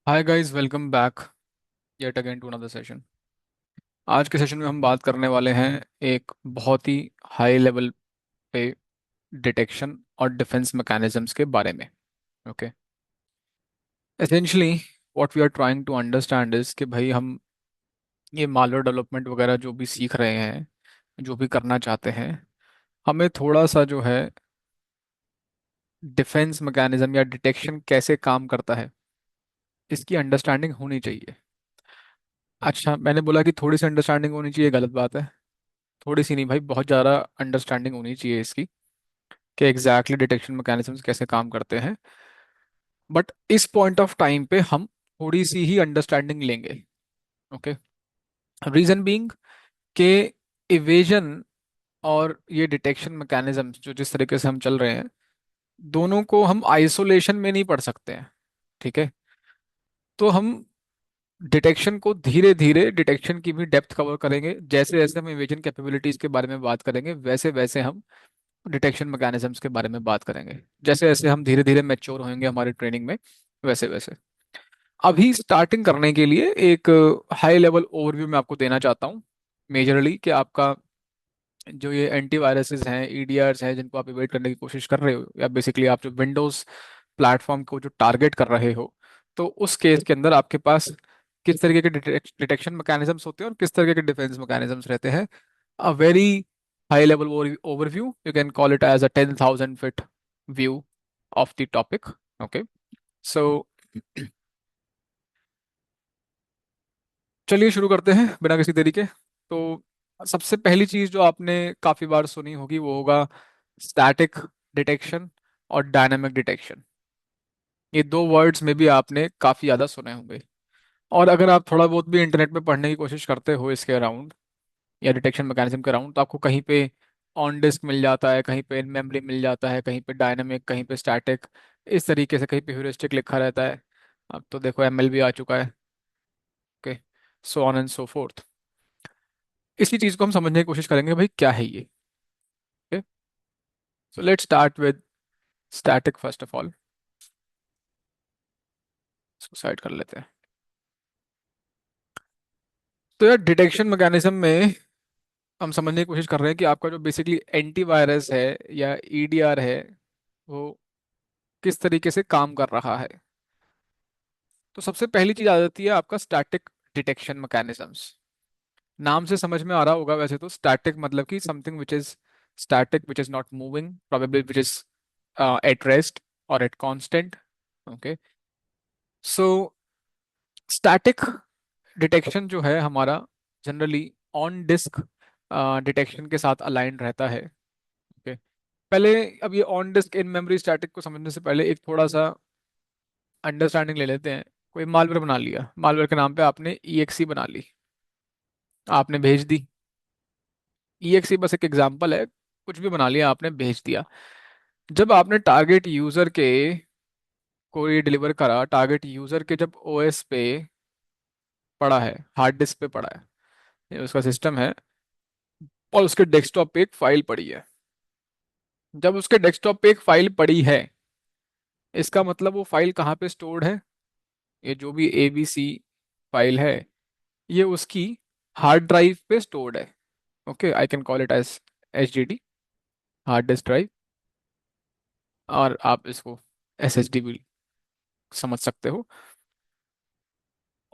Hi guys, welcome back yet again to another session. आज के session में हम बात करने वाले हैं एक बहुत ही हाई लेवल पे डिटेक्शन और डिफेंस मैकेनिज्म्स के बारे में। Okay, essentially what we are trying to understand is कि भाई हम ये मालवेयर डेवलपमेंट वगैरह जो भी सीख रहे हैं, जो भी करना चाहते हैं, हमें थोड़ा सा जो है डिफेंस मैकेनिज्म या डिटेक्शन कैसे काम करता है, इसकी अंडरस्टैंडिंग होनी चाहिए। अच्छा, मैंने बोला कि थोड़ी सी अंडरस्टैंडिंग होनी चाहिए, गलत बात है। थोड़ी सी नहीं भाई, बहुत ज़्यादा अंडरस्टैंडिंग होनी चाहिए इसकी कि एग्जैक्टली डिटेक्शन मैकेनिज्म्स कैसे काम करते हैं। बट इस पॉइंट ऑफ टाइम पे हम थोड़ी सी ही अंडरस्टैंडिंग लेंगे। ओके, रीजन बीइंग के इवेजन और ये डिटेक्शन मैकेनिज्म्स जो जिस तरीके से हम चल रहे हैं, दोनों को हम आइसोलेशन में नहीं पढ़ सकते हैं। ठीक है, तो हम डिटेक्शन को धीरे धीरे डिटेक्शन की भी डेप्थ कवर करेंगे। जैसे जैसे हम इवेजन कैपेबिलिटीज के बारे में बात करेंगे, वैसे वैसे हम डिटेक्शन मैकेनिज्म्स के बारे में बात करेंगे। जैसे जैसे हम धीरे धीरे मैच्योर होंगे हमारी ट्रेनिंग में, वैसे वैसे। अभी स्टार्टिंग करने के लिए एक हाई लेवल ओवरव्यू मैं आपको देना चाहता हूँ। मेजरली कि आपका जो ये एंटीवायरसेस हैं, ईडीआरस हैं, जिनको आप इवेट करने की कोशिश कर रहे हो, या बेसिकली आप जो विंडोज प्लेटफॉर्म को जो टारगेट कर रहे हो, तो उस केस के अंदर आपके पास किस तरीके के डिटेक्शन मैकेनिज्म्स होते हैं और किस तरीके के डिफेंस मैकेनिज्म्स रहते हैं। A very high level overview. You can call it as a 10,000 feet view of the topic. Okay. So चलिए शुरू करते हैं बिना किसी देरी के। तो सबसे पहली चीज जो आपने काफी बार सुनी होगी वो होगा स्टैटिक डिटेक्शन और डायनामिक डिटेक्शन। ये दो वर्ड्स में भी आपने काफी ज्यादा सुने होंगे। और अगर आप थोड़ा बहुत भी इंटरनेट पे पढ़ने की कोशिश करते हो इसके अराउंड या डिटेक्शन मैकेनिज्म के अराउंड, तो आपको कहीं पे ऑन डिस्क मिल जाता है, कहीं पे इन मेमोरी मिल जाता है, कहीं पे डायनामिक, कहीं पे स्टैटिक, इस तरीके से कहीं पे ह्यूरिस्टिक लिखा रहता है। अब तो देखो एमएल भी आ चुका है। Okay, so on and so fourth. इसी चीज को हम समझने की कोशिश करेंगे भाई क्या है ये। Okay, so let's start with static first of all. इसको साइड कर लेते हैं। तो यार डिटेक्शन मैकेनिज्म में हम समझने की कोशिश कर रहे हैं कि आपका जो बेसिकली एंटीवायरस है या ईडीआर है, वो किस तरीके से काम कर रहा है। तो सबसे पहली चीज आ जाती है आपका स्टैटिक डिटेक्शन मैकेनिज्म्स। नाम से समझ में आ रहा होगा वैसे तो, स्टैटिक मतलब कि something which is static, which is not moving, probably which is at rest और at constant. Okay, so static detection जो है हमारा जनरली ऑन डिस्क डिटेक्शन के साथ अलाइंड रहता है। ओके, पहले अब ये on disk in memory static को समझने से पहले एक थोड़ा सा अंडरस्टैंडिंग ले लेते हैं। कोई मालवेयर बना लिया, मालवेयर के नाम पे आपने ईएक्सी बना ली, आपने भेज दी। ईएक्सी बस एक एग्जांपल है, कुछ भी बना लिया आपने भेज दिया। जब आपने टारगेट यूजर के को ये डिलीवर करा, टारगेट यूजर के जब ओएस पे पड़ा है, हार्ड डिस्क पे पड़ा है, ये उसका सिस्टम है, और उसके डेस्कटॉप पे एक फाइल पड़ी है। जब उसके डेस्कटॉप पे एक फाइल पड़ी है, इसका मतलब वो फाइल कहाँ पे स्टोर्ड है? ये जो भी एबीसी फाइल है, ये उसकी हार्ड ड्राइव पे स्टोर्ड है। Okay, I can call it as HDD, hard disk drive, और आप इसको एसएसडी भी समझ सकते हो।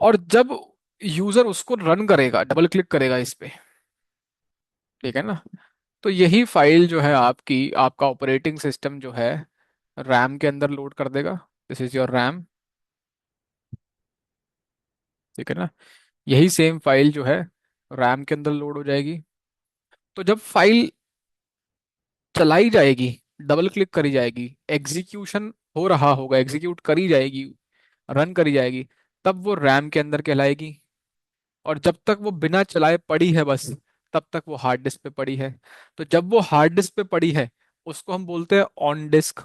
और जब यूजर उसको रन करेगा, डबल क्लिक करेगा इस पे, ठीक है ना, तो यही फाइल जो है आपकी, आपका ऑपरेटिंग सिस्टम जो है रैम के अंदर लोड कर देगा। दिस इज योर रैम, ठीक है ना। यही सेम फाइल जो है रैम के अंदर लोड हो जाएगी। तो जब फाइल चलाई जाएगी, डबल क्लिक करी जाएगी, एग्जीक्यूशन हो रहा होगा, एग्जीक्यूट करी जाएगी, रन करी जाएगी, तब वो रैम के अंदर कहलाएगी। और जब तक वो बिना चलाए पड़ी है बस, तब तक वो हार्ड डिस्क पे पड़ी है। तो जब वो हार्ड डिस्क पे पड़ी है, उसको हम बोलते हैं ऑन डिस्क।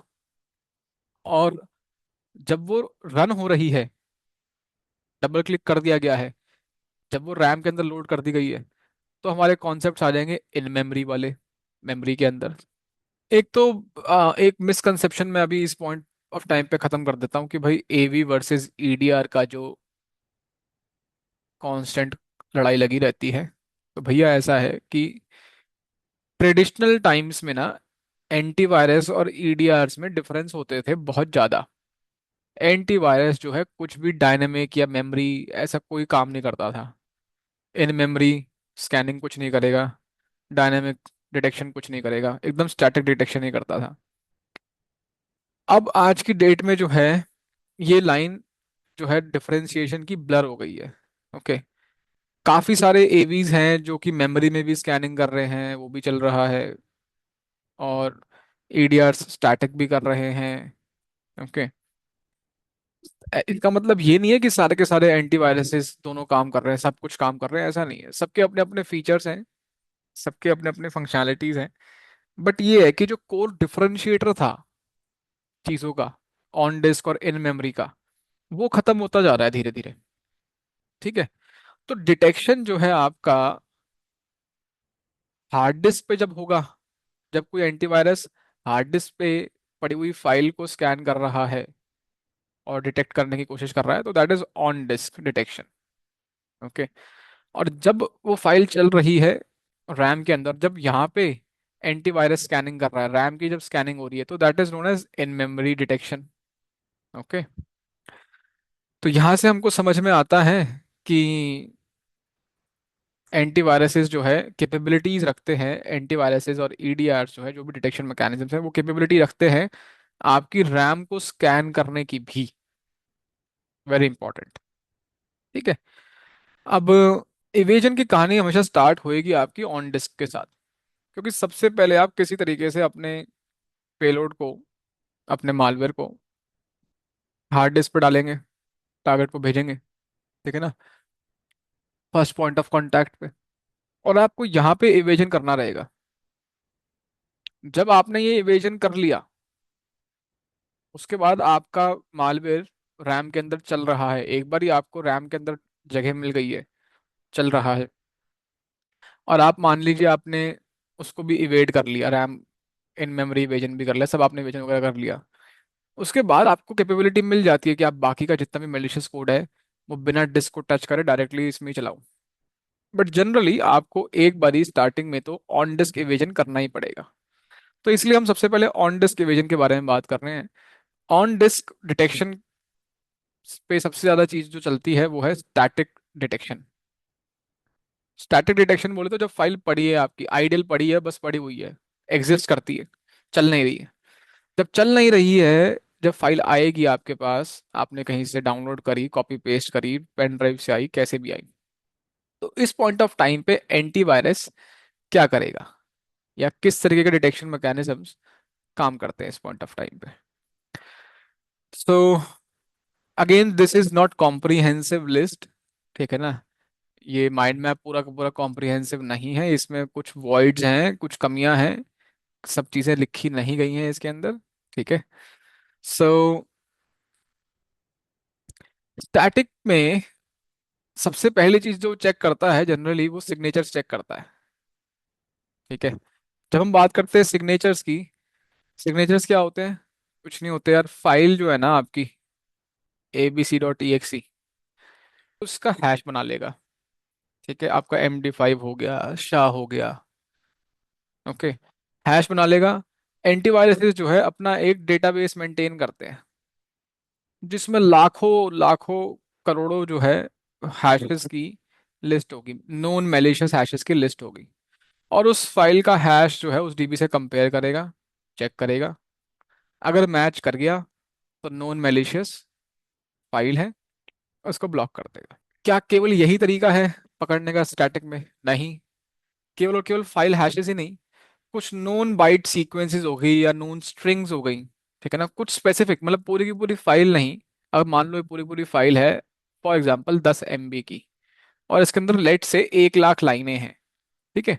और जब वो रन हो रही है, डबल क्लिक कर दिया गया है, जब वो रैम के अंदर लोड कर दी गई है, तो हमारे कॉन्सेप्ट आ जाएंगे इन मेमोरी वाले, मेमोरी के अंदर। एक तो एक मिसकंसेप्शन मैं अभी इस पॉइंट ऑफ टाइम पे खत्म कर देता हूँ कि भाई एवी वर्सेस ईडीआर का जो कांस्टेंट लड़ाई लगी रहती है। तो भैया ऐसा है कि ट्रेडिशनल टाइम्स में ना एंटीवायरस और ईडीआरस में डिफरेंस होते थे बहुत ज़्यादा। एंटीवायरस जो है कुछ भी डायनेमिक या मेमोरी ऐसा कोई काम नहीं करता था। इन मेमोरी स्कैनिंग कुछ नहीं करेगा, डायनेमिक डिटेक्शन कुछ नहीं करेगा, एकदम स्टैटिक डिटेक्शन ही करता था। अब आज की डेट में जो है ये लाइन जो है डिफरेंशिएशन की ब्लर हो गई है। ओके। काफी सारे एवीज हैं जो कि मेमोरी में भी स्कैनिंग कर रहे हैं, वो भी चल रहा है। और ईडीआर स्टैटिक भी कर रहे हैं। ओके। इसका मतलब ये नहीं है कि सारे के सारे एंटीवायरसेस दोनों काम कर रहे हैं, सब कुछ काम कर रहे हैं, ऐसा नहीं है। सबके अपने अपने फीचर्स हैं, सबके अपने अपने फंक्शनैलिटीज हैं। बट ये है कि जो कोर डिफरेंशिएटर था चीजों का, ऑन डिस्क और इन मेमोरी का, वो खत्म होता जा रहा है धीरे धीरे। ठीक है। तो डिटेक्शन जो है आपका हार्ड डिस्क पे जब होगा, जब कोई एंटीवायरस हार्ड डिस्क पे पड़ी हुई फाइल को स्कैन कर रहा है और डिटेक्ट करने की कोशिश कर रहा है, तो that is on disk detection. Okay. और जब वो फाइल चल रही है रैम के अंदर, जब यहाँ पे एंटीवायरस स्कैनिंग कर रहा है, रैम की जब स्कैनिंग हो रही है, तो that is known as in memory detection. Okay. तो यहाँ से हमको समझ में आता है कि एंटीवायरसेस जो है कैपेबिलिटीज रखते हैं, एंटीवायरसेस और ईडीआर जो है जो भी डिटेक्शन मैकेनिज्म है वो कैपेबिलिटी रखते हैं आपकी रैम को स्कैन करने की भी। Very important. ठीक है। अब इवेजन की कहानी हमेशा स्टार्ट होएगी आपकी ऑन डिस्क के साथ, क्योंकि सबसे पहले आप किसी तरीके से अपने पेलोड को, अपने मालवेयर को हार्ड डिस्क पर डालेंगे, टारगेट को भेजेंगे। ठीक है ना, फर्स्ट पॉइंट ऑफ कांटेक्ट पे। और आपको यहाँ पे इवेजन करना रहेगा। जब आपने ये इवेजन कर लिया, उसके बाद आपका मालवेयर रैम के अंदर चल रहा है। एक बार ही आपको रैम के अंदर जगह मिल गई है, चल रहा है, और आप मान लीजिए आपने उसको भी इवेड कर लिया, रैम इन मेमोरी इवेजन भी कर लिया, सब आपने इवेजन वगैरह कर लिया। उसके बाद आपको कैपेबिलिटी मिल जाती है कि आप बाकी का जितना भी मेलिशियस कोड है वो बिना डिस्क को टच करे डायरेक्टली इसमें ही चलाओ। बट जनरली आपको एक बारी स्टार्टिंग में तो ऑन डिस्क इवेजन करना ही पड़ेगा। तो इसलिए हम सबसे पहले ऑन डिस्क इवेजन के बारे में बात कर रहे हैं। ऑन डिस्क डिटेक्शन पे सबसे ज्यादा चीज जो चलती है वो है स्टैटिक डिटेक्शन। स्टैटिक डिटेक्शन बोले तो जब फाइल पड़ी है आपकी, आइडियल पड़ी है, बस पड़ी हुई है, एग्जिस्ट करती है, चल नहीं रही है। जब चल नहीं रही है, जब फाइल आएगी आपके पास, आपने कहीं से डाउनलोड करी, कॉपी पेस्ट करी, पेन ड्राइव से आई, कैसे भी आई, तो इस पॉइंट ऑफ टाइम पे एंटीवायरस क्या करेगा, या किस तरीके के डिटेक्शन मैकेनिज्म्स काम करते हैं इस पॉइंट ऑफ टाइम पे। So again this is not comprehensive list. ठीक है ना, ये माइंड मैप पूरा का पूरा कॉम्प्रिहेंसिव नहीं है, इसमें कुछ वॉइड्स हैं, कुछ कमियां हैं, सब चीजें लिखी नहीं गई हैं इसके अंदर। ठीक है। सो स्टैटिक में सबसे पहली चीज जो चेक करता है जनरली वो सिग्नेचर्स चेक करता है। ठीक है। जब हम बात करते हैं सिग्नेचर्स की, सिग्नेचर्स क्या होते हैं? कुछ नहीं होते यार, फाइल जो है ना आपकी abc.exe, उसका हैश बना लेगा। ठीक है, आपका MD5 हो गया, शाह हो गया। ओके। हैश बना लेगा। एंटीवायरसेस जो है अपना एक डेटाबेस मेंटेन करते हैं जिसमें लाखों लाखों करोड़ों जो है हैशेस की लिस्ट होगी, नोन मैलिशियस हैशेस की लिस्ट होगी। और उस फाइल का हैश जो है उस डीबी से कंपेयर करेगा, चेक करेगा। अगर मैच कर गया तो नॉन मैलिशियस फाइल है, उसको ब्लॉक कर देगा। क्या केवल यही तरीका है पकड़ने का स्टैटिक में? नहीं। केवल और केवल फाइल हैशेस ही नहीं, कुछ नोन बाइट सीक्वेंसेस हो गई या नोन स्ट्रिंग्स हो गई। ठीक है ना, कुछ स्पेसिफिक, मतलब पूरी की पूरी फाइल नहीं। अब मान लो ये पूरी पूरी फाइल है फॉर एग्जाम्पल 10 MB की, और इसके अंदर लेट से 1 लाख लाइनें हैं। ठीक है।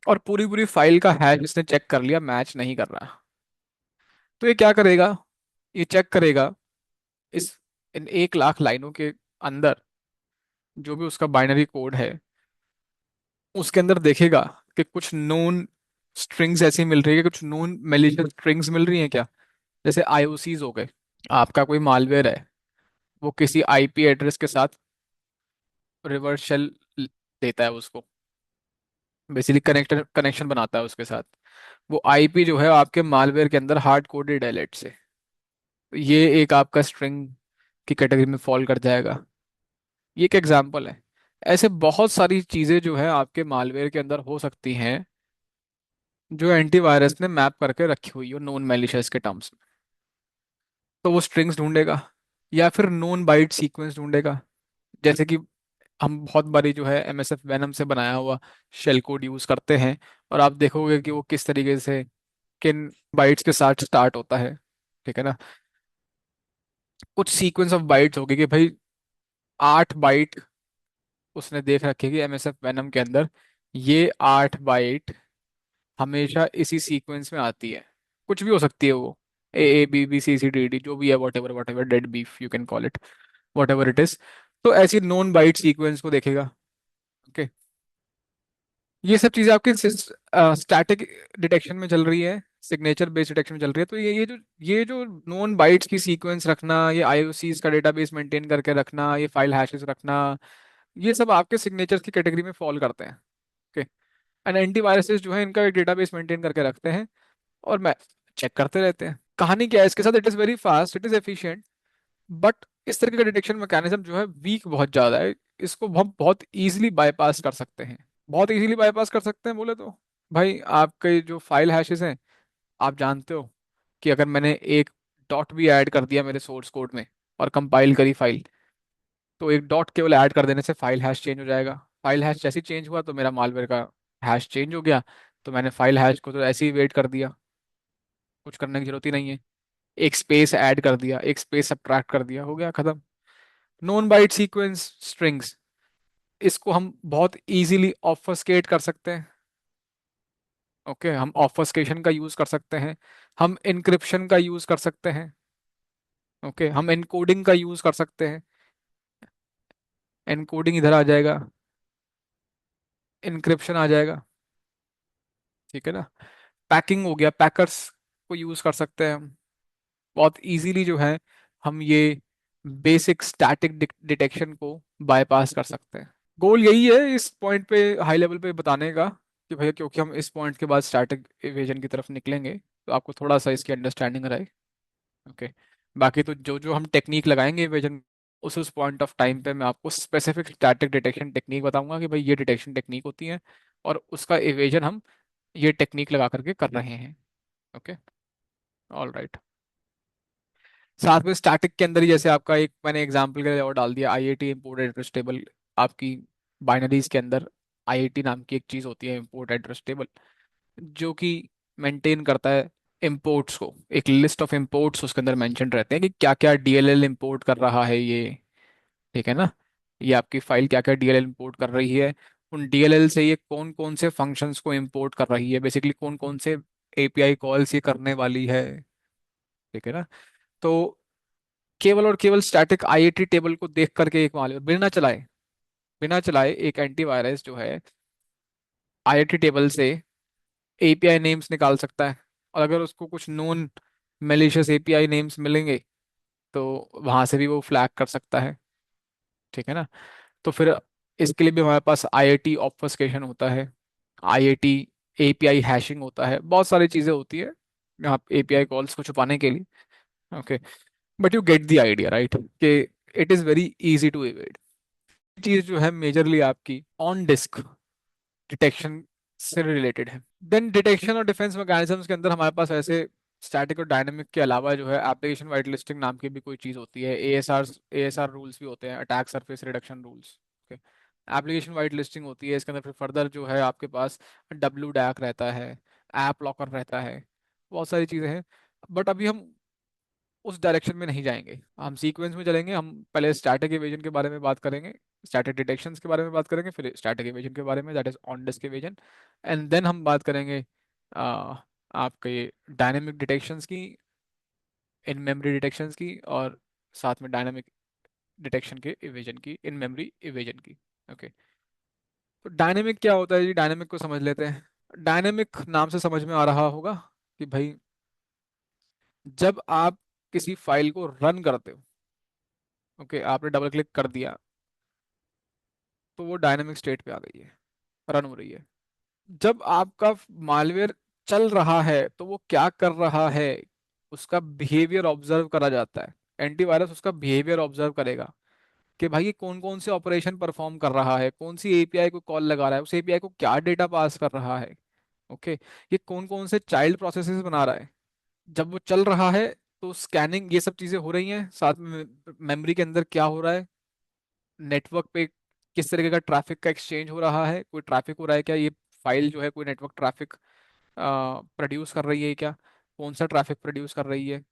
और पूरी पूरी फाइल का हैश इसने चेक कर लिया, मैच नहीं कर रहा। तो ये क्या करेगा? ये चेक करेगा इस इन 1 लाख लाइनों के अंदर जो भी उसका बाइनरी कोड है, उसके अंदर देखेगा कि कुछ नोन स्ट्रिंग्स ऐसी मिल रही है, कुछ नोन मैलिशियस स्ट्रिंग्स मिल रही हैं क्या। जैसे आईओसीज हो गए, आपका कोई मालवेयर है, वो किसी आईपी एड्रेस के साथ रिवर्स शेल देता है उसको, बेसिकली कनेक्टर कनेक्शन बनाता है उसके साथ। वो आईपी जो है आपके मालवेयर के अंदर हार्ड कोडेड है, लेट से। ये एक आपका स्ट्रिंग की कैटेगरी में फॉल कर जाएगा। ये एक एग्जांपल है। ऐसे बहुत सारी चीजें जो है आपके मालवेयर के अंदर हो सकती हैं, जो एंटीवायरस ने मैप करके रखी हुई हो नोन मैलिशियस के टर्म्स में। तो वो स्ट्रिंग्स ढूंढेगा, या फिर नोन बाइट सीक्वेंस ढूंढेगा। जैसे कि हम बहुत बारी जो है एमएसएफ वेनम से बनाया हुआ शेल कोड यूज करते हैं, और आप देखोगे कि वो किस तरीके से किन बाइट्स के साथ स्टार्ट होता है। ठीक है ना। कुछ सीक्वेंस ऑफ बाइट्स होगी कि भाई 8 बाइट उसने देख रखे कि एमएसएफ वेनम के अंदर ये 8 बाइट हमेशा इसी सीक्वेंस में आती है। कुछ भी हो सकती है वो, AABBCCDD जो भी है, what ever dead beef you can call it, what ever it is. तो ऐसी नॉन बाइट सीक्वेंस को देखेगा। ओके। ये सब चीजें आपके स्टैटिक डिटेक्शन में चल रही है, सिग्नेचर बेस्ड डिटेक्शन में चल रही है। तो ये जो नॉन बाइट्स की सीक्वेंस रखना, ये आईओसीज का डेटाबेस मेंटेन करके रखना, ये फाइल हैशेस रखना, ये सब आपके सिग्नेचर्स की कैटेगरी में फॉल करते हैं। ओके। एंड एंटीवायरसेस जो है इनका एक डेटाबेस मेंटेन करके रखते हैं, और मैं चेक करते रहते हैं। कहानी क्या है इसके साथ, it is very fast, it is efficient, but इस तरह का डिटेक्शन मैकेनिज्म जो है वीक बहुत ज्यादा है। इसको हम बहुत इजीली बाईपास कर सकते हैं। बहुत इजीली बाईपास कर सकते हैं बोले तो, भाई आपके जो फाइल हैशेस हैं, आप जानते हो कि अगर मैंने एक डॉट भी ऐड कर दिया मेरे सोर्स कोड में और कंपाइल करी फाइल, तो एक डॉट केवल ऐड कर देने से फाइल हैश चेंज हो जाएगा। फाइल हैश जैसे चेंज हुआ तो मेरा मालवेयर का हैश चेंज हो गया। तो मैंने फाइल हैश को तो ऐसे ही वेट कर दिया, कुछ करने की जरूरत ही नहीं है। एक स्पेस ऐड कर दिया, एक स्पेस सब्ट्रैक्ट कर दिया, हो गया खत्म। नॉन बाइट सीक्वेंस स्ट्रिंग्स, इसको हम बहुत इजीली ऑब्फस्केट कर सकते हैं। ओके, हम ऑब्फस्केशन का यूज कर सकते हैं, हम इनक्रिप्शन का यूज कर सकते हैं। ओके, हम एनकोडिंग का यूज कर सकते हैं। एनकोडिंग इधर आ जाएगा, इनक्रिप्शन आ जाएगा। ठीक है ना। पैकिंग हो गया, पैकर्स को यूज कर सकते हैं हम बहुत इजीली जो है। हम ये बेसिक स्टैटिक डिटेक्शन को बाईपास कर सकते हैं। गोल यही है इस पॉइंट पे, हाई लेवल पे बताने का, कि भैया क्योंकि हम इस पॉइंट के बाद स्टैटिक इवेजन की तरफ निकलेंगे, तो आपको थोड़ा सा इसकी अंडरस्टैंडिंग रहे। ओके। बाकी तो जो जो हम टेक्निक लगाएंगे इवेजन, उस पॉइंट ऑफ टाइम पे मैं आपको स्पेसिफिक स्टैटिक डिटेक्शन टेक्निक बताऊंगा कि भाई ये डिटेक्शन टेक्निक होती है, और उसका इवेजन हम ये टेक्निक लगा करके कर रहे हैं। ओके। All right. साथ में स्टैटिक के अंदर ही, जैसे आपका एक मैंने एग्जांपल के लिए और डाल दिया, आईआईटी इंपोर्ट एड्रेस टेबल। आपकी बाइनरीज के अंदर आईआईटी नाम की एक चीज होती है, इंपोर्ट एड्रेस टेबल, जो कि मेंटेन करता है इंपोर्ट्स को। एक लिस्ट ऑफ इंपोर्ट्स उसके अंदर मेंशन रहते हैं कि क्या क्या डीएलएल इंपोर्ट कर रहा है ये। ठीक है ना। ये आपकी फाइल क्या क्या डीएलएल इंपोर्ट कर रही है, उन डीएलएल से ये कौन कौन से फंक्शंस को इंपोर्ट कर रही है, बेसिकली कौन कौन से एपीआई कॉल्स ये करने वाली है। ठीक है ना। तो केवल और केवल स्टैटिक आईआईटी टेबल को देख करके एक मालवेयर बिना चलाए एक एंटीवायरस जो है आईआईटी टेबल से एपीआई नेम्स निकाल सकता है। और अगर उसको कुछ नोन मेलिशियस एपीआई नेम्स मिलेंगे, तो वहां से भी वो फ्लैग कर सकता है। ठीक है ना। तो फिर इसके लिए भी हमारे पास आईआईटी ऑब्फस्केशन होता है, आईआईटी एपीआई हैशिंग होता है, बहुत सारी चीजें होती है यहाँ एपीआई कॉल्स को छुपाने के लिए। Okay. But you get the idea right, कि it is very easy to evade. चीज जो है मेजरली आपकी ऑन डिस्क डिटेक्शन से रिलेटेड है। देन डिटेक्शन और डिफेंस मैकेनिज्म्स के अंदर हमारे पास ऐसे स्टैटिक और डायनेमिक के अलावा जो है एप्लीकेशन वाइट लिस्टिंग नाम की भी कोई चीज होती है। एएसआर रूल्स भी होते हैं, attack surface reduction rules. Application white listing होती है, इसके अंदर फिर फर्दर जो है आपके पास डब्ल्यू डैक रहता है, ऐप लॉकर रहता है, बहुत सारी चीजें हैं। बट अभी हम उस डायरेक्शन में नहीं जाएंगे, हम सीक्वेंस में चलेंगे। हम पहले स्टैटिक इवेजन के बारे में बात करेंगे, स्टैटिक डिटेक्शंस के बारे में बात करेंगे, फिर स्टैटिक इवेजन के बारे में, that is on disk evasion. And then हम बात करेंगे आ, आपके डायनेमिक डिटेक्शंस की, इन मेमोरी डिटेक्शंस की, और साथ में डायनेमिक डिटेक्शन के इवेजन की, इन मेमोरी इवेजन की। ओके। तो डायनेमिक क्या होता है जी, डायनेमिक को समझ लेते हैं। डायनेमिक नाम से समझ में आ रहा होगा कि भाई जब आप किसी फाइल को रन करते हो, ओके, आपने डबल क्लिक कर दिया तो वो डायनेमिक स्टेट पे आ गई है, रन हो रही है। जब आपका मालवेयर चल रहा है तो वो क्या कर रहा है, उसका बिहेवियर ऑब्जर्व करा जाता है। एंटीवायरस उसका बिहेवियर ऑब्जर्व करेगा कि भाई ये कौन कौन से ऑपरेशन परफॉर्म कर रहा है, कौन सी एपीआई को कॉल लगा रहा है, उस एपीआई को क्या डेटा पास कर रहा है। ओके, ये कौन कौन से चाइल्ड प्रोसेसेस बना रहा है। जब वो चल रहा है तो स्कैनिंग, ये सब चीजें हो रही हैं, साथ में मेमोरी के अंदर क्या हो रहा है, नेटवर्क पे किस तरीके का ट्रैफिक का एक्सचेंज हो रहा है, कोई ट्रैफिक हो रहा है क्या, ये फाइल जो है कोई नेटवर्क ट्रैफिक प्रोड्यूस कर रही है क्या, कौन सा ट्रैफिक प्रोड्यूस कर रही है,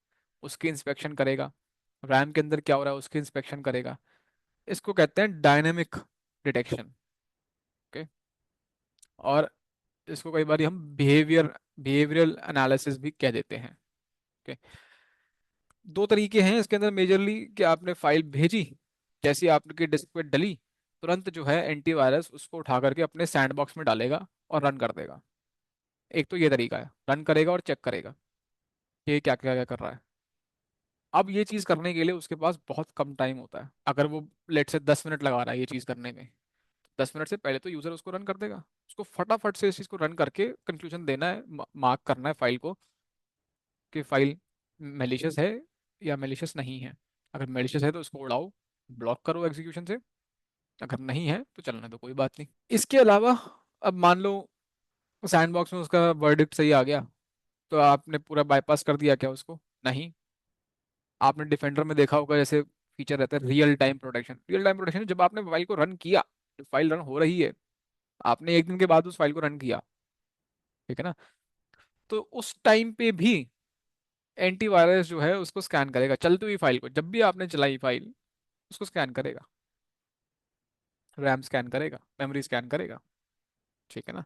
उसकी इंस्पेक्शन करेगा। रैम के अंदर क्या हो रहा है उसकी इंस्पेक्शन करेगा। इसको कहते हैं डायनेमिक डिटेक्शन। ओके, और इसको कई बार हम बिहेवियरल एनालिसिस भी कह देते हैं। ओके, दो तरीके हैं इसके अंदर मेजरली, कि आपने फाइल भेजी, जैसी आपके डिस्क पे डली, तुरंत जो है एंटीवायरस उसको उठा करके अपने सैंडबॉक्स में डालेगा और रन कर देगा। एक तो ये तरीका है, रन करेगा और चेक करेगा कि ये क्या क्या क्या कर रहा है। अब ये चीज करने के लिए उसके पास बहुत कम टाइम होता है। अगर वो लेट से 10 मिनट लगा रहा है ये चीज करने में, 10 मिनट से पहले तो यूजर उसको रन कर देगा। उसको फटाफट से इस चीज को रन करके कंक्लूजन देना है, मार्क करना है फाइल को कि फाइल मेलिशियस है या मेलिशियस नहीं है। अगर मेलिशियस है तो उसको उड़ाओ, ब्लॉक करो एग्जीक्यूशन से। अगर नहीं है तो चलने दो, कोई बात नहीं। इसके अलावा अब मान लो सैंडबॉक्स में उसका वर्डिक्ट सही आ गया, तो आपने पूरा बाईपास कर दिया क्या उसको? नहीं। आपने डिफेंडर में देखा होगा जैसे फीचर रहता है real time protection. Real time protection जब आपने फाइल को रन किया, फाइल रन हो रही है, आपने एक दिन के बाद उस फाइल को रन किया, ठीक है ना, तो उस टाइम पे भी एंटीवायरस जो है उसको स्कैन करेगा, चलती हुई फाइल को, जब भी आपने चलाई फाइल उसको स्कैन करेगा। रैम स्कैन करेगा, मेमोरी स्कैन करेगा, ठीक है ना।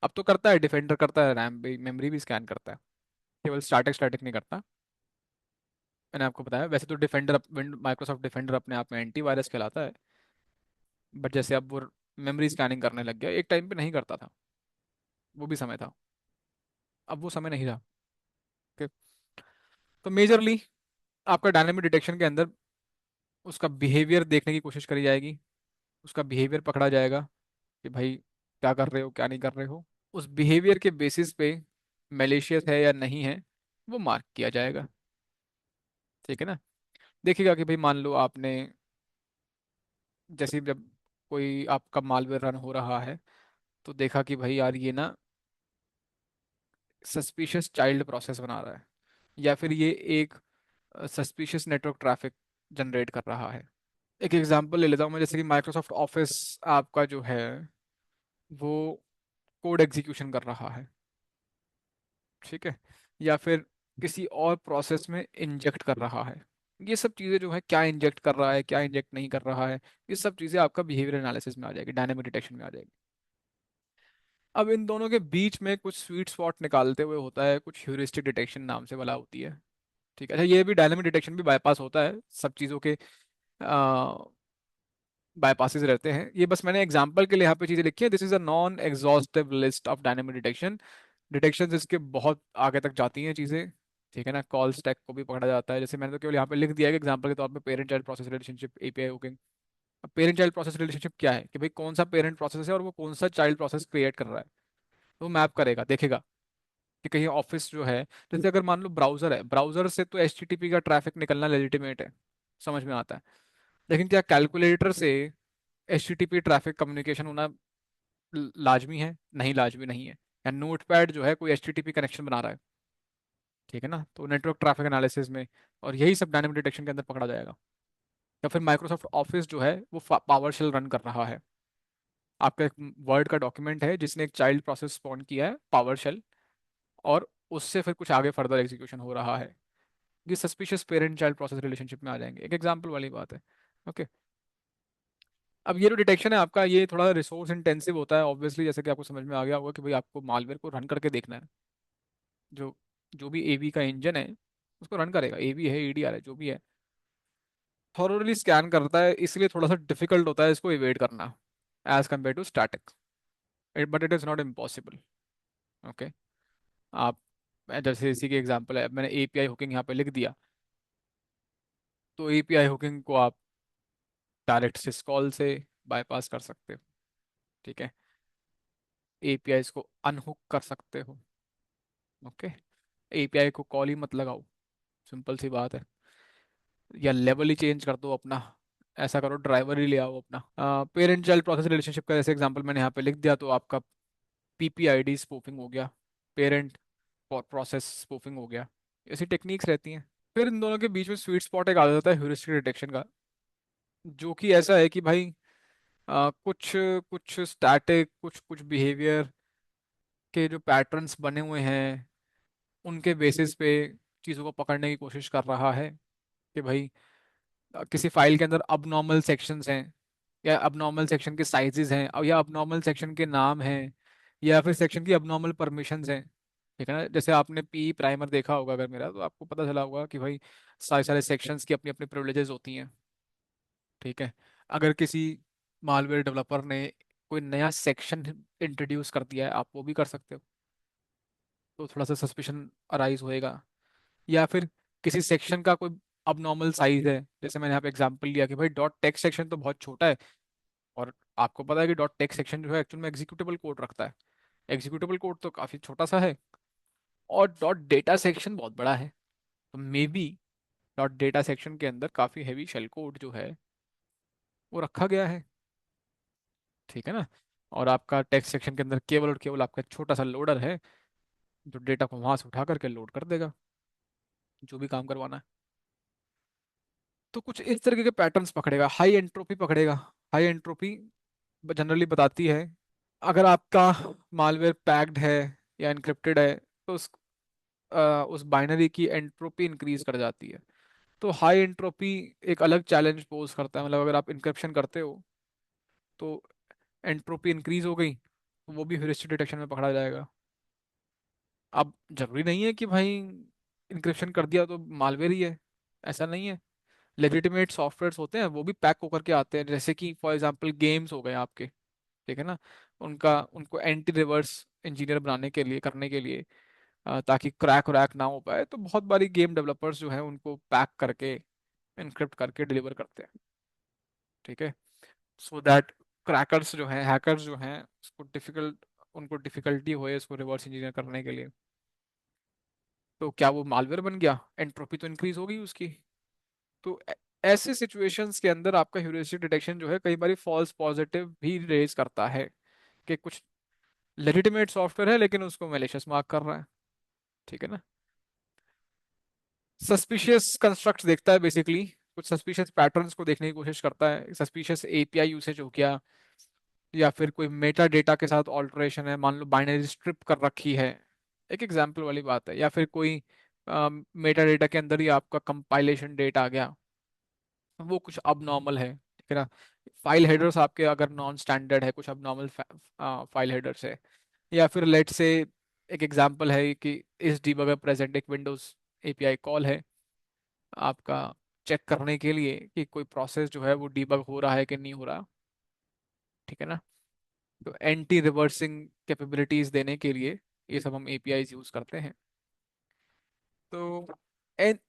अब तो करता है, डिफेंडर करता है, रैम भी मेमोरी भी स्कैन करता है, केवल स्टैटिक स्टैटिक नहीं करता। मैंने आपको बताया वैसे तो डिफेंडर, माइक्रोसॉफ्ट डिफेंडर अपने आप में एंटीवायरस कहलाता है, बट जैसे अब वो मेमोरी स्कैनिंग करने लग गया, एक टाइम पे नहीं करता था, वो भी समय था, अब वो समय नहीं रहा। ओके, तो मेजरली आपका डायनेमिक डिटेक्शन के अंदर उसका बिहेवियर देखने की कोशिश करी जाएगी, उसका बिहेवियर पकड़ा जाएगा कि भाई क्या कर रहे हो क्या नहीं कर रहे हो। उस बिहेवियर के बेसिस पे मैलिशियस है या नहीं है वो मार्क किया जाएगा, ठीक है ना। देखिएगा कि भाई मान लो आपने, जैसे जब कोई आपका मालवेयर रन हो रहा है तो देखा कि भाई यार ये ना सस्पिशियस चाइल्ड प्रोसेस बना रहा है, या फिर ये एक सस्पिशियस नेटवर्क ट्रैफिक जनरेट कर रहा है। एक एग्जांपल ले लेता हूँ मैं, जैसे कि माइक्रोसॉफ्ट ऑफिस आपका जो है वो कोड एग्जीक्यूशन कर रहा है, ठीक है, या फिर किसी और प्रोसेस में इंजेक्ट कर रहा है। ये सब चीज़ें जो है, क्या इंजेक्ट कर रहा है क्या इंजेक्ट नहीं कर रहा है, ये सब चीज़ें आपका बिहेवियर एनालिसिस में आ जाएगी, डायनेमिक डिटेक्शन में आ जाएगी। अब इन दोनों के बीच में कुछ स्वीट स्पॉट निकालते हुए होता है, कुछ ह्यूरिस्टिक डिटेक्शन नाम से वाला होती है, ठीक है। अच्छा, ये भी डायनेमिक डिटेक्शन भी बाईपास होता है, सब चीज़ों के बाईपासेस रहते हैं। ये बस मैंने एग्जांपल के लिए यहाँ पे चीज़ें लिखी है, this is a non exhaustive list of dynamic detection. Detection इसके बहुत आगे तक जाती हैं चीज़ें, ठीक है ना। कॉल स्टैक को भी पकड़ा जाता है, जैसे मैंने तो केवल यहाँ पे लिख दिया है कि एग्जांपल के तौर पे parent child process relationship API hooking. अब पेरेंट चाइल्ड प्रोसेस रिलेशनशिप क्या है कि भाई कौन सा पेरेंट प्रोसेस है और वो कौन सा चाइल्ड प्रोसेस क्रिएट कर रहा है, तो मैप करेगा, देखेगा कि कहीं ऑफिस जो है, जैसे अगर मान लो ब्राउजर है, ब्राउजर से तो एचटीटीपी का ट्रैफिक निकलना लेजिटिमेट है, समझ में आता है। लेकिन क्या कैलकुलेटर से एचटीटीपी ट्रैफिक कम्युनिकेशन होना लाजमी है? नहीं, लाजमी नहीं है। या नोटपैड जो है कोई एचटीटीपी कनेक्शन बना रहा है, ठीक है ना, तो नेटवर्क ट्रैफिक एनालिसिस में, और यही सब डायनेमिक डिटेक्शन के अंदर पकड़ा जाएगा। या फिर माइक्रोसॉफ्ट ऑफिस जो है वो पावर शेल रन कर रहा है, आपका एक वर्ड का डॉक्यूमेंट है जिसने एक चाइल्ड प्रोसेस स्पॉन किया है पावर शेल, और उससे फिर कुछ आगे फर्दर एग्जीक्यूशन हो रहा है। ये suspicious parent child process relationship में आ जाएंगे, एक एग्जांपल वाली बात है। ओके, अब ये जो डिटेक्शन है आपका, ये थोड़ा रिसोर्स इंटेंसिव होता है ऑब्वियसली, जैसे कि आपको समझ में आ गया होगा कि भाई आपको मालवेयर को रन करके देखना है। जो जो भी एवी का इंजन है उसको रन करेगा, एवी है ईडीआर है जो भी है, थॉरोली स्कैन करता है, इसलिए थोड़ा सा डिफिकल्ट होता है इसको इवेट करना as compare to static, but it is not impossible. Okay, आप जैसे इसी के एग्जांपल है, मैंने एपीआई हुकिंग यहाँ पे लिख दिया, तो एपीआई हुकिंग को आप डायरेक्ट सिस्कॉल से बाईपास कर सकते हो। ठीक है, एपीआई को अनहुक कर सकते हो। ओके, एपीआई को कॉल ही मत लगाओ, सिंपल सी बात है। या लेवल ही चेंज कर दो अपना, ऐसा करो ड्राइवर ही ले आओ अपना। पेरेंट चाइल्ड प्रोसेस रिलेशनशिप का जैसे एग्जांपल मैंने यहाँ पे लिख दिया, तो आपका पीपीआईडी स्पूफिंग हो गया, पेरेंट प्रोसेस स्पूफिंग हो गया। ऐसी टेक्निक्स रहती हैं। फिर इन दोनों के बीच में स्वीट स्पॉट एक आ जाता है ह्यूरिस्टिक डिटेक्शन का, जो कि ऐसा है कि भाई कुछ कुछ स्टैटिक, कुछ कुछ बिहेवियर के जो पैटर्न्स बने हुए हैं, उनके बेसिस पे चीज़ों को पकड़ने की कोशिश कर रहा है कि भाई किसी फाइल के अंदर अबनॉर्मल सेक्शंस हैं, या अबनॉर्मल सेक्शन के साइजेस हैं, और या अबनॉर्मल सेक्शन के नाम हैं, या फिर सेक्शन की अबनॉर्मल परमिशंस हैं। ठीक है ना, जैसे आपने पी प्राइमर देखा होगा अगर मेरा, तो आपको पता चला होगा कि भाई सारे सारे सेक्शंस की अपनी अपनी प्रिविलेजेस होती हैं। ठीक है, अगर किसी मालवेयर डेवलपर ने कोई नया सेक्शन इंट्रोड्यूस कर दिया है, आप वो भी कर सकते हो, तो थोड़ा सा सस्पिशन अराइज होएगा। या फिर किसी सेक्शन का कोई अबनॉर्मल साइज है, जैसे मैंने यहाँ पे एग्जांपल लिया कि भाई डॉट टेक्स्ट सेक्शन तो बहुत छोटा है, और आपको पता है कि डॉट टेक्स्ट सेक्शन जो है एक्चुअल में एग्जीक्यूटेबल कोड रखता है, एग्जीक्यूटेबल कोड तो काफी छोटा सा है, और डॉट डेटा सेक्शन बहुत बड़ा है, तो may be dot data section के अंदर काफी हैवी शेल कोड जो है वो रखा गया है। ठीक है ना, और आपका टेक्स्ट सेक्शन के अंदर केवल और केवल आपका छोटा सा लोडर है, जो डेटा को वहां से उठा करके लोड कर देगा, जो भी काम करवाना है। तो कुछ इस तरीके के पैटर्न्स पकड़ेगा, हाई एंट्रोपी पकड़ेगा। हाई एंट्रोपी जनरली बताती है, अगर आपका मालवेयर पैक्ड है या एनक्रिप्टेड है, तो उस बाइनरी की एंट्रोपी इंक्रीज कर जाती है। तो हाई एंट्रोपी एक अलग चैलेंज पोज करता है, मतलब अगर आप इंक्रिप्शन करते हो तो एंट्रोपी इंक्रीज हो गई, तो वो भी ह्यूरिस्टिक डिटेक्शन में पकड़ा जाएगा। अब जरूरी नहीं है कि भाई इंक्रिप्शन कर दिया तो मालवेयर ही है, ऐसा नहीं है। लेजिटिमेट सॉफ्टवेयर होते हैं, वो भी पैक होकर के आते हैं, जैसे कि फॉर एग्जांपल गेम्स हो गए आपके। ठीक है ना, उनका उनको एंटी रिवर्स इंजीनियर बनाने के लिए, करने के लिए, ताकि क्रैक वैक ना हो पाए, तो बहुत बारी गेम डेवलपर्स जो हैं उनको पैक करके इनक्रिप्ट करके डिलीवर करते हैं। ठीक है, सो दैट क्रैकर्स जो हैं, हैकर्स जो हैं, उसको डिफिकल्ट उनको डिफिकल्टी होए इसको रिवर्स इंजीनियर करने के लिए। तो क्या वो मालवेयर बन गया? एंट्रोपी तो इंक्रीज हो गई उसकी। तो ऐसे सिचुएशंस के अंदर आपका ह्यूरिस्टिक डिटेक्शन जो है कई बार फॉल्स पॉजिटिव भी रेज करता है, कि कुछ लेजिटिमेट सॉफ्टवेयर है लेकिन उसको मैलिशियस मार्क कर रहा है। ठीक है ना, सस्पिशियस कंस्ट्रक्ट्स देखता है बेसिकली, कुछ सस्पिशियस पैटर्न्स को देखने की कोशिश करता है, सस्पिशियस एपीआई यूसेज हो गया, या फिर कोई मेटा डेटा के साथ ऑल्टरेशन है, मान लो बाइनरी स्ट्रिप कर रखी है, एक एग्जांपल वाली बात है। या फिर कोई मेटा डेटा के अंदर ही आपका कंपाइलेशन डेट आ गया, वो कुछ अब नॉर्मल है। ठीक है ना, फाइल हेडर्स आपके अगर नॉन स्टैंडर्ड है, कुछ अब नॉर्मल फाइल हेडर्स है। या फिर लेट से एक एग्जांपल है कि इस डीबगर प्रेजेंट एक विंडोज एपीआई कॉल है आपका, चेक करने के लिए कि कोई प्रोसेस जो है वो डीबग हो रहा है कि नहीं हो रहा। ठीक है ना, तो एंटी रिवर्सिंग कैपेबिलिटीज देने के लिए ये सब हम एपीआईज यूज करते हैं। तो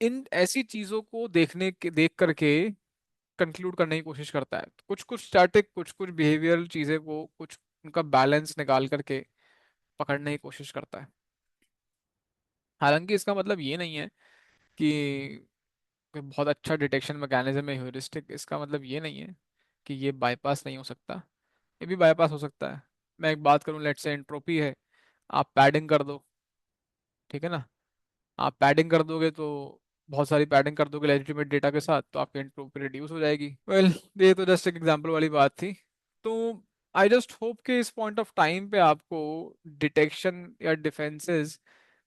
इन ऐसी चीजों को देख करके कंक्लूड करने की कोशिश करता है, कुछ कुछ स्टैटिक, कुछ कुछ बिहेवियरल चीजें को, कुछ उनका बैलेंस निकाल करके पकड़ने की कोशिश करता है। हालांकि इसका मतलब ये नहीं है कि कोई बहुत अच्छा डिटेक्शन मैकेनिज्म है ह्यूरिस्टिक, इसका मतलब ये नहीं है कि ये बाईपास नहीं हो सकता, ये भी बाईपास हो सकता है। मैं एक बात करूं, लेट से एंट्रोपी है, आप पैडिंग कर दो। ठीक है ना, आप पैडिंग कर दोगे तो बहुत सारी पैडिंग कर दोगे लेजिटिमेट डेटा के साथ, तो आपकी एंट्रोपी रिड्यूस हो जाएगी। वेल, ये तो जस्ट एक एग्जांपल वाली बात थी। तो आई जस्ट होप कि इस पॉइंट ऑफ टाइम पे आपको डिटेक्शन या डिफेंसेस,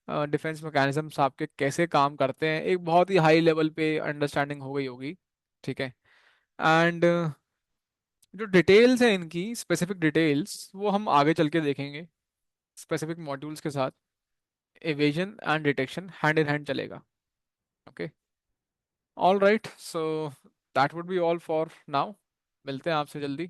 डिफेंस मैकेनिज्म्स आपके कैसे काम करते हैं, एक बहुत ही हाई लेवल पे अंडरस्टैंडिंग हो गई होगी। ठीक है, एंड जो डिटेल्स हैं इनकी, स्पेसिफिक डिटेल्स, वो हम आगे चल के देखेंगे स्पेसिफिक मॉड्यूल्स के साथ। Evasion and detection hand in hand चलेगा। Okay, all right, so that would be all for now. मिलते हैं आपसे जल्दी।